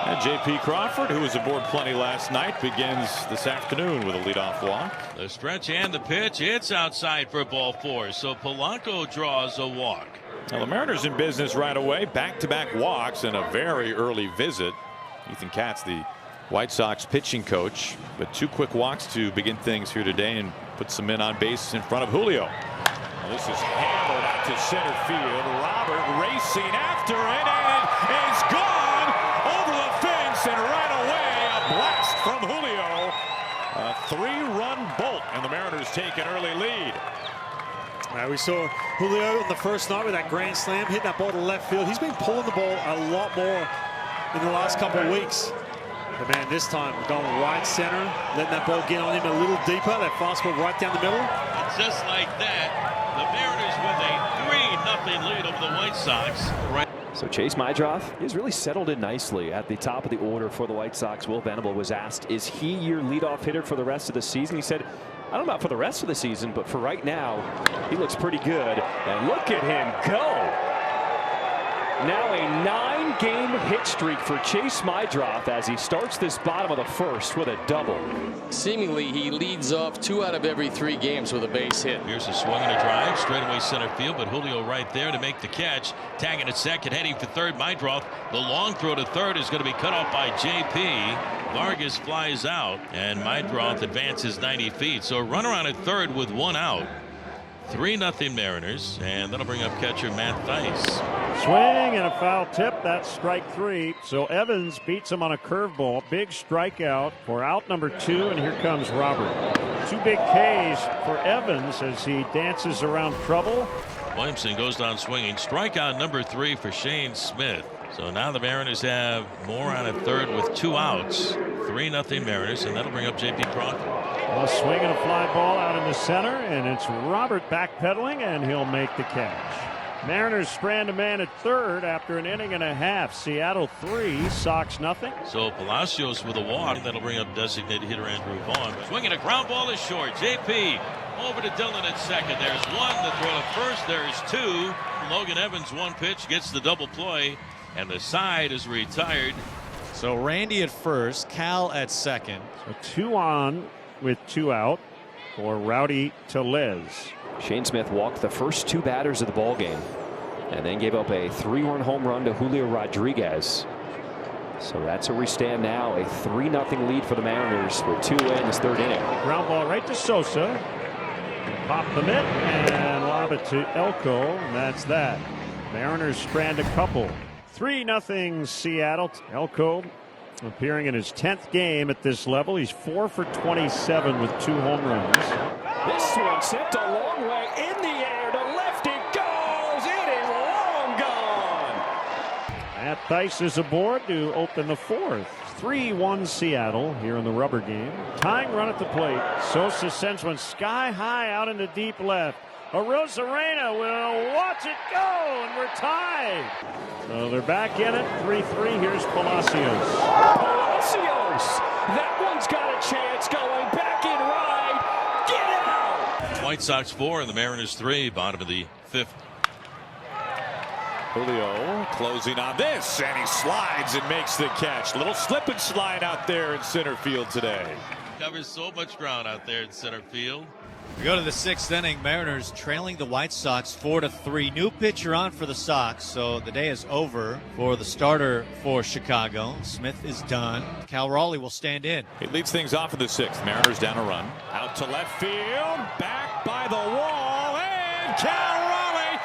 And J.P. Crawford, who was aboard plenty last night, begins this afternoon with a leadoff walk. The stretch and the pitch. It's outside for ball 4. So Polanco draws a walk. Now the Mariners in business right away. Back-to-back walks and a very early visit. Ethan Katz, the White Sox pitching coach, but 2 quick walks to begin things here today and put some men on base in front of Julio. Well, this is hammered out to center field. Robert racing after it, and it's gone over the fence, and right away a blast from Julio. A 3-run bolt, and the Mariners take an early lead. We saw Julio on the first night with that grand slam, hit that ball to left field. He's been pulling the ball a lot more in the last couple of weeks. But man, this time going right center, letting that ball get on him a little deeper. That fastball right down the middle. And just like that, the Mariners with a 3-0 lead over the White Sox. Right. So Chase Mydroth is really settled in nicely at the top of the order for the White Sox. Will Venable was asked, is he your leadoff hitter for the rest of the season? He said, I don't know about for the rest of the season, but for right now, he looks pretty good. And look at him go. Now a 9-game hit streak for Chase Mydroth as he starts this bottom of the first with a double. Seemingly, he leads off 2 out of every 3 games with a base hit. Here's a swing and a drive, straightaway center field, but Julio right there to make the catch. Tagging at second, heading for third, Mydroth. The long throw to third is going to be cut off by J.P. Vargas flies out, and Mydroth advances 90 feet. So a runner on at third with 1 out. 3-0 Mariners, and that'll bring up catcher Matt Thaiss. Swing and a foul tip. That's strike 3. So Evans beats him on a curveball. Big strikeout for out number 2, and here comes Robert. 2 big Ks for Evans as he dances around trouble. Williamson goes down swinging. Strikeout number 3 for Shane Smith. So now the Mariners have more on at third with 2 outs. 3-0 Mariners, and that'll bring up J.P. Crawford. A swing and a fly ball out in the center, and it's Robert backpedaling, and he'll make the catch. Mariners strand a man at third after an inning and a half. Seattle 3, Sox nothing. So Palacios with a walk. That'll bring up designated hitter Andrew Vaughn. Swinging a ground ball is short. J.P. over to Dillon at second. There's 1. The throw to first. There's 2. Logan Evans 1 pitch gets the double play, and the side is retired. So Randy at first, Cal at second. So 2 on with 2 out for Rowdy Tellez. Shane Smith walked the first 2 batters of the ball game and then gave up a 3-run home run to Julio Rodriguez. So that's where we stand now, a 3-0 lead for the Mariners with 2 in this 3rd inning. Ground ball right to Sosa. Pop the mitt and lob it to Elko, and that's that. Mariners strand a couple. 3-0 Seattle. Elko appearing in his 10th game at this level. He's 4 for 27 with 2 home runs. This one sent a long way in the air to left. It goes. It is long gone. Matt Thaiss is aboard to open the 4th. 3-1 Seattle here in the rubber game. Tying run at the plate. Sosa sends one sky high out into deep left. Arozarena will watch it go, and we're tied. So they're back in it. 3-3. Here's Palacios. Palacios. That one's got a chance going back in right. Get out. White Sox 4 and the Mariners 3. Bottom of the 5th. Julio closing on this, and he slides and makes the catch. Little slip and slide out there in center field today. Covers so much ground out there in center field. We go to the 6th inning. Mariners trailing the White Sox 4-3. New pitcher on for the Sox, so the day is over for the starter for Chicago. Smith is done. Cal Raleigh will stand in. It leads things off in the 6th. Mariners down a run. Out to left field. Back by the wall. And Cal Raleigh,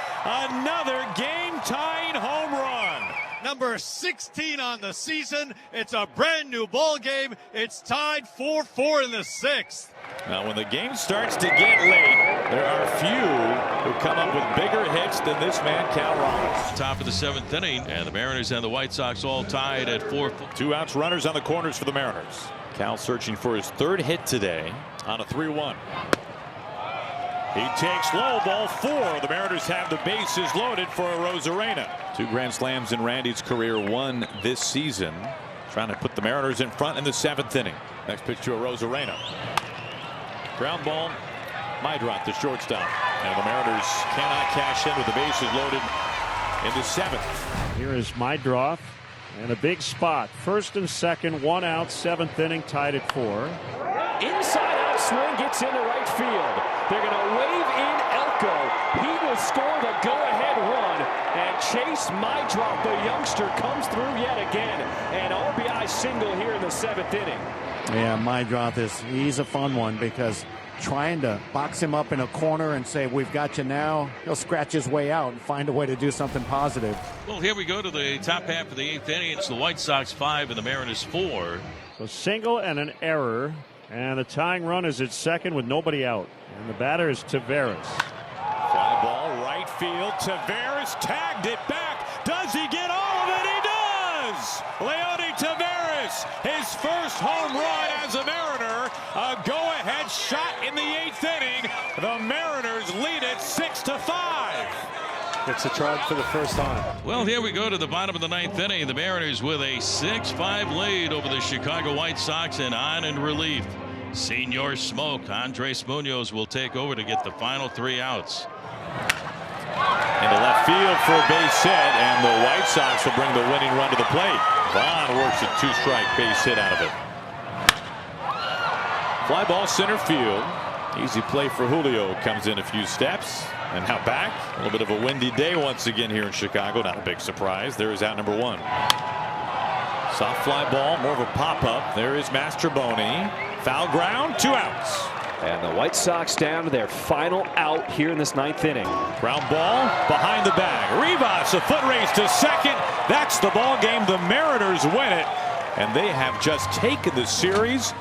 another game-tying home run. Number 16 on the season. It's a brand new ball game. It's tied 4-4 in the 6th. Now, when the game starts to get late, there are few who come up with bigger hits than this man, Cal Raleigh. Top of the 7th inning, and the Mariners and the White Sox all tied at 4. 2 outs, runners on the corners for the Mariners. Cal searching for his 3rd hit today on a 3-1. He takes low, ball 4. The Mariners have the bases loaded for Arozarena. 2 grand slams in Randy's career, 1 this season. Trying to put the Mariners in front in the 7th inning. Next pitch to Arozarena. Ground ball, Mydroth, the shortstop. And the Mariners cannot cash in with the bases loaded in the 7th. Here is Mydroth And a big spot. First and second, 1 out, 7th inning, tied at 4. Inside out swing gets into right field. They're going to wave in Elko. He will score the go-ahead run. And Chase Mydrop, the youngster, comes through yet again. An RBI single here in the 7th inning. Yeah, Mydrop he's a fun one because trying to box him up in a corner and say, we've got you now, he'll scratch his way out and find a way to do something positive. Well, here we go to the top half of the 8th inning. It's the White Sox 5 and the Mariners 4. So single and an error. And the tying run is at second with nobody out. And the batter is Taveras. Fly ball, right field. Taveras tagged it back. Does he get all of it? He does! Leody Taveras, his first home run as a Mariner. A go-ahead shot in the 8th inning. The Mariners lead it 6-5. It's a try for the first time. Well, here we go to the bottom of the 9th inning. The Mariners with a 6-5 lead over the Chicago White Sox, and on in relief, Senor Smoke. Andres Munoz will take over to get the final 3 outs. Into left field for a base hit, and the White Sox will bring the winning run to the plate. Vaughn works a 2-strike base hit out of it. Fly ball center field. Easy play for Julio. Comes in a few steps. And now back. A little bit of a windy day once again here in Chicago. Not a big surprise. There is out number 1. Soft fly ball. More of a pop-up. There is Mastroboni. Foul ground. 2 outs. And the White Sox down to their final out here in this 9th inning. Ground ball behind the bag. Rivas, a foot race to second. That's the ball game. The Mariners win it. And they have just taken the series